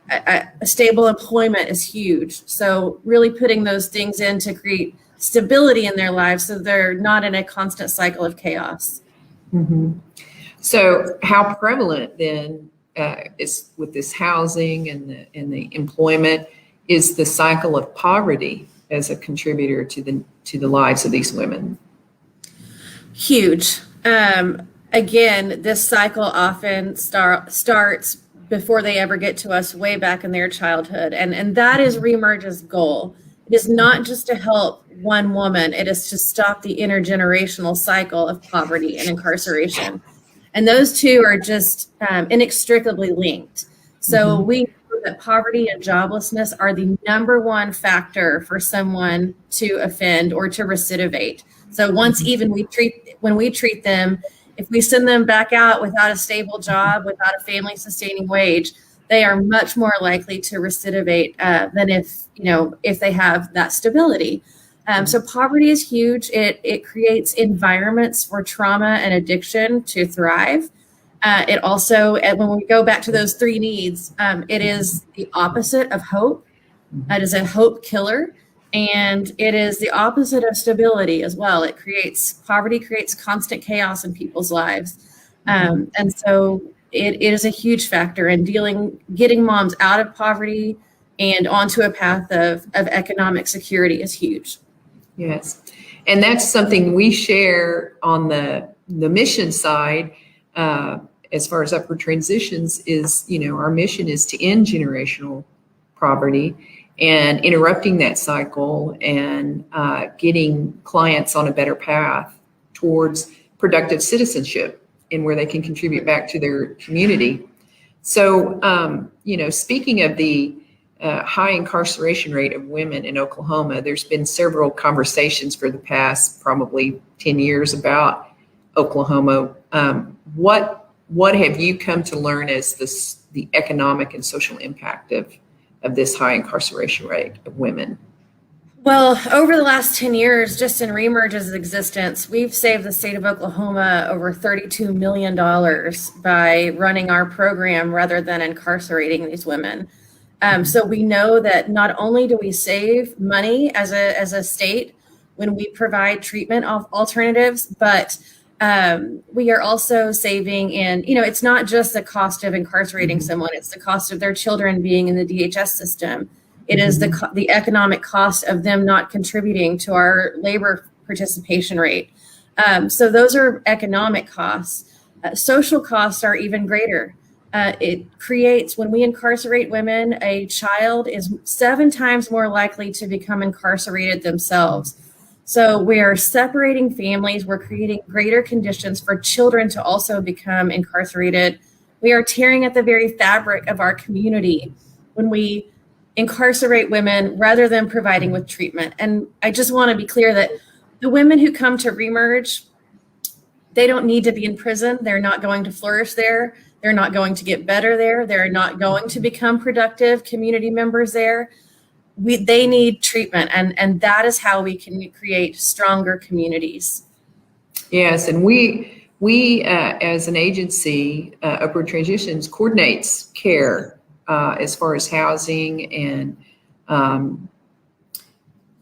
A stable employment is huge. So really putting those things in to create stability in their lives so they're not in a constant cycle of chaos. Mm-hmm. So how prevalent then is with this housing and the employment is the cycle of poverty as a contributor to the lives of these women? Huge. Again, this cycle often starts before they ever get to us, way back in their childhood. And that is Remerge's goal. It is not just to help one woman, it is to stop the intergenerational cycle of poverty and incarceration. And those two are just inextricably linked. So we know that poverty and joblessness are the number one factor for someone to offend or to recidivate. So once even when we treat them, if we send them back out without a stable job, without a family sustaining wage, they are much more likely to recidivate than if they have that stability. So poverty is huge. It creates environments for trauma and addiction to thrive. It also, when we go back to those three needs, it is the opposite of hope. It is a hope killer. And it is the opposite of stability as well. Poverty creates constant chaos in people's lives. And so it is a huge factor in getting moms out of poverty and onto a path of economic security is huge. Yes. And that's something we share on the mission side, as far as upward transitions is, our mission is to end generational poverty and interrupting that cycle and getting clients on a better path towards productive citizenship and where they can contribute back to their community. So, speaking of the high incarceration rate of women in Oklahoma, there's been several conversations for the past probably 10 years about Oklahoma. What have you come to learn as the economic and social impact of this high incarceration rate of women? Well, over the last 10 years, just in Remerge's existence, we've saved the state of Oklahoma over $32 million by running our program rather than incarcerating these women. So we know that not only do we save money as a state when we provide treatment alternatives, but we are also saving in, it's not just the cost of incarcerating someone, it's the cost of their children being in the DHS system. It is the economic cost of them not contributing to our labor participation rate. So those are economic costs. Social costs are even greater. It creates, when we incarcerate women, a child is 7 times more likely to become incarcerated themselves. So we are separating families. We're creating greater conditions for children to also become incarcerated. We are tearing at the very fabric of our community when we incarcerate women rather than providing with treatment. And I just want to be clear that the women who come to Remerge, they don't need to be in prison. They're not going to flourish there. They're not going to get better there. They're not going to become productive community members there. They need treatment, and that is how we can create stronger communities. Yes, and we as an agency, Upward Transitions coordinates care as far as housing and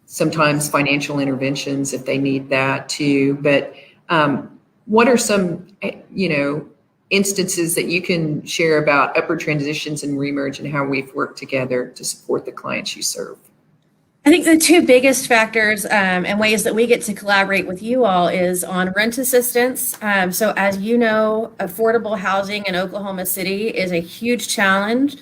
sometimes financial interventions if they need that too. But what are some, instances that you can share about Upward Transitions and Remerge and how we've worked together to support the clients you serve? I think the two biggest factors and ways that we get to collaborate with you all is on rent assistance. So as you know, affordable housing in Oklahoma City is a huge challenge.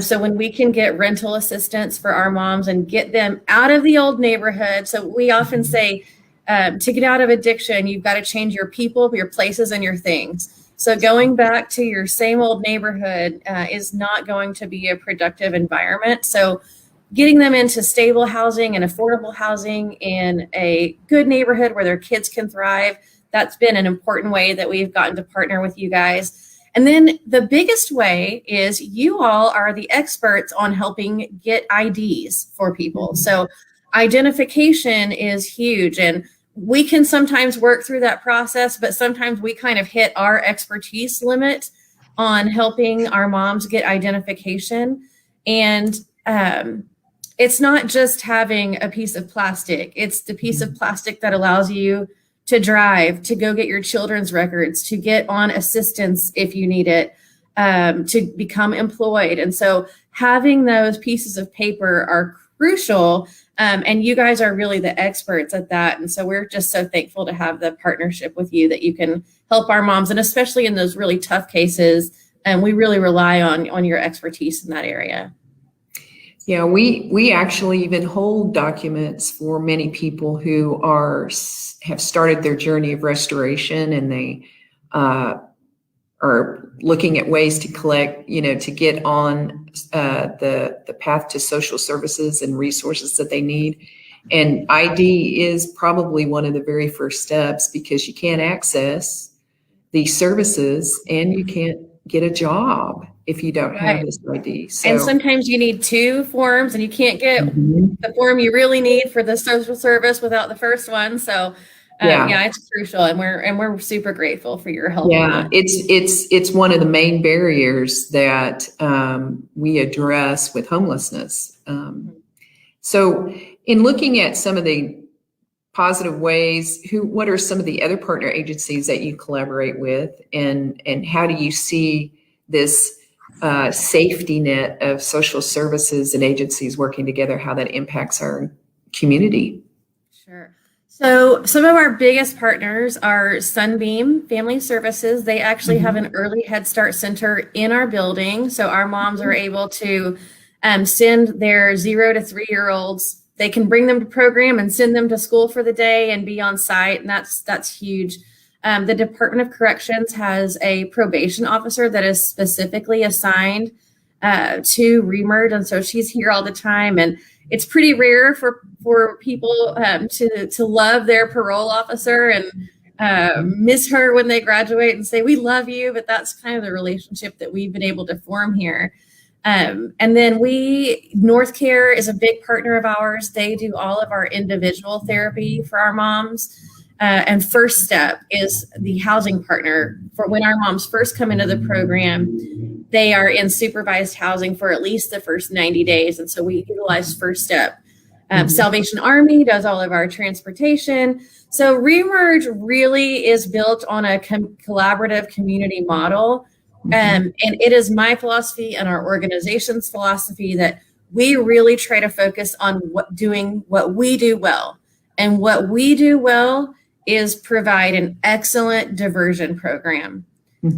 So when we can get rental assistance for our moms and get them out of the old neighborhood. So we often say to get out of addiction, you've got to change your people, your places, and your things. So going back to your same old neighborhood is not going to be a productive environment. So getting them into stable housing and affordable housing in a good neighborhood where their kids can thrive, that's been an important way that we've gotten to partner with you guys. And then the biggest way is you all are the experts on helping get IDs for people. So identification is huge, and we can sometimes work through that process, but sometimes we kind of hit our expertise limit on helping our moms get identification. And it's not just having a piece of plastic. It's the piece of plastic that allows you to drive, to go get your children's records, to get on assistance if you need it, to become employed. And so having those pieces of paper are crucial. And you guys are really the experts at that. And so we're just so thankful to have the partnership with you that you can help our moms, and especially in those really tough cases. And we really rely on your expertise in that area. Yeah, we actually even hold documents for many people who have started their journey of restoration, and they are looking at ways to collect, to get on the path to social services and resources that they need. And ID is probably one of the very first steps, because you can't access these services and you can't get a job if you don't have this ID. So, and sometimes you need two forms, and you can't get the form you really need for the social service without the first one. So it's crucial, and we're super grateful for your help. Yeah, it's one of the main barriers that we address with homelessness. So in looking at some of the positive ways, what are some of the other partner agencies that you collaborate with, and how do you see this safety net of social services and agencies working together, how that impacts our community? Sure. So some of our biggest partners are Sunbeam Family Services. They actually have an early Head Start center in our building. So our moms are able to send their 0 to 3-year-olds. They can bring them to program and send them to school for the day and be on site. And that's huge. The Department of Corrections has a probation officer that is specifically assigned to remerge. And so she's here all the time. And it's pretty rare for people to love their parole officer and miss her when they graduate and say, we love you. But that's kind of the relationship that we've been able to form here. And then North Care is a big partner of ours. They do all of our individual therapy for our moms. And First Step is the housing partner for when our moms first come into the program. They are in supervised housing for at least the first 90 days. And so we utilize First Step. Salvation Army does all of our transportation. So Remerge really is built on a collaborative community model. And it is my philosophy and our organization's philosophy that we really try to focus on doing what we do well. And what we do well is provide an excellent diversion program.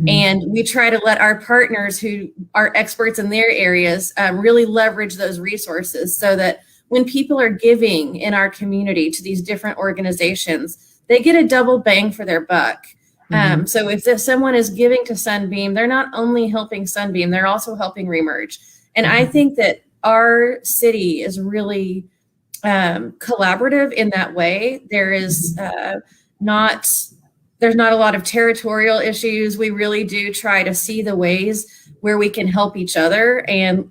And we try to let our partners who are experts in their areas really leverage those resources, so that when people are giving in our community to these different organizations, they get a double bang for their buck. So if someone is giving to Sunbeam, they're not only helping Sunbeam, they're also helping Remerge. And I think that our city is really collaborative in that way. There's not a lot of territorial issues. We really do try to see the ways where we can help each other and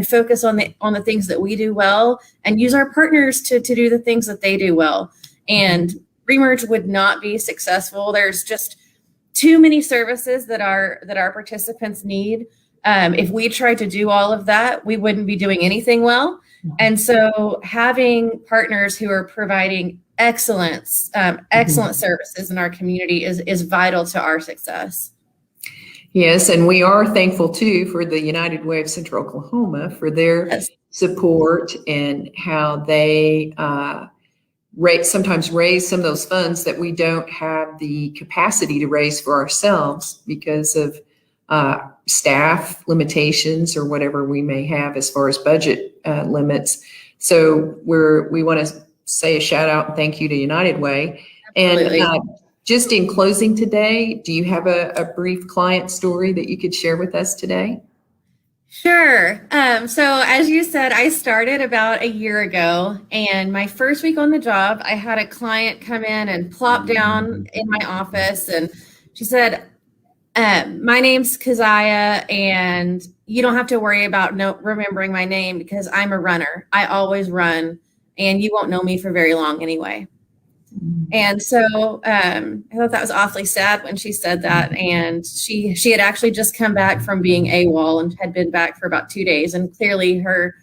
focus on the things that we do well, and use our partners to do the things that they do well. And Remerge would not be successful. There's just too many services that our participants need. If we tried to do all of that, we wouldn't be doing anything well. And so having partners who are providing excellent services in our community is vital to our success. Yes, and we are thankful too for the United Way of Central Oklahoma for their support, and how they sometimes raise some of those funds that we don't have the capacity to raise for ourselves because of staff limitations or whatever we may have as far as budget limits. So we want to say a shout out and thank you to United Way. Absolutely. And just in closing today, do you have a brief client story that you could share with us today? Sure. So as you said, I started about a year ago, and my first week on the job, I had a client come in and plop down in my office, and she said, my name's Keziah, and you don't have to worry about remembering my name because I'm a runner. I always run, and you won't know me for very long anyway. And so I thought that was awfully sad when she said that. And she had actually just come back from being AWOL and had been back for about 2 days. And clearly her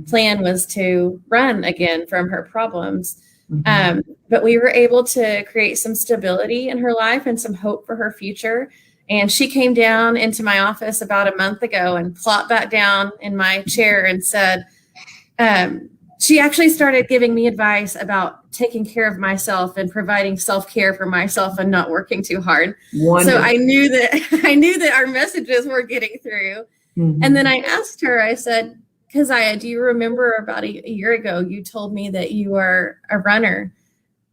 plan was to run again from her problems. But we were able to create some stability in her life and some hope for her future. And she came down into my office about a month ago and plopped back down in my chair and said, she actually started giving me advice about taking care of myself and providing self-care for myself and not working too hard. Wonderful. So I knew that our messages were getting through. And then I asked her, I said, Keziah, do you remember about a year ago, you told me that you are a runner?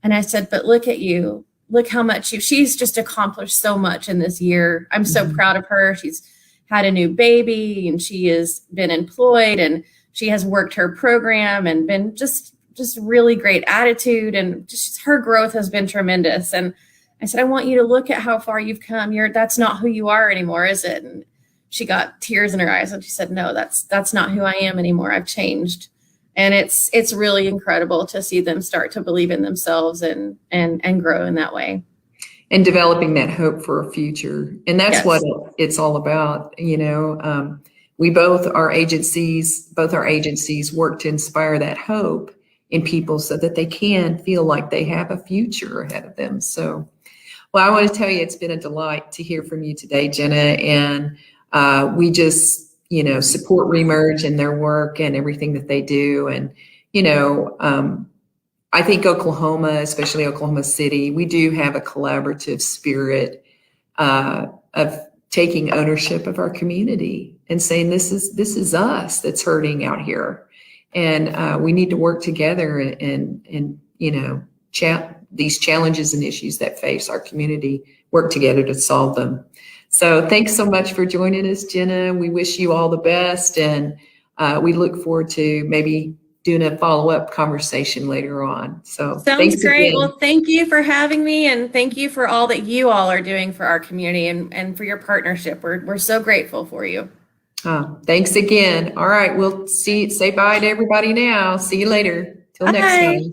And I said, but look at you. Look how much she's just accomplished so much in this year. I'm so proud of her. She's had a new baby and she has been employed and she has worked her program and been just really great attitude. And just her growth has been tremendous. And I said, I want you to look at how far you've come. That's not who you are anymore, is it? And she got tears in her eyes and she said, no, that's not who I am anymore. I've changed. And it's really incredible to see them start to believe in themselves and grow in that way. And developing that hope for a future. And that's what it's all about. We both our agencies work to inspire that hope in people so that they can feel like they have a future ahead of them. So, well, I want to tell you, it's been a delight to hear from you today, Jenna. And we just, support Remerge and their work and everything that they do. And, I think Oklahoma, especially Oklahoma City, we do have a collaborative spirit of taking ownership of our community and saying, this is us that's hurting out here. And we need to work together and these challenges and issues that face our community, work together to solve them. So thanks so much for joining us, Jenna. We wish you all the best. And we look forward to maybe doing a follow-up conversation later on. So sounds great. Again. Well, thank you for having me. And thank you for all that you all are doing for our community and for your partnership. We're so grateful for you. Thanks again. All right. We'll say bye to everybody now. See you later. Till next time.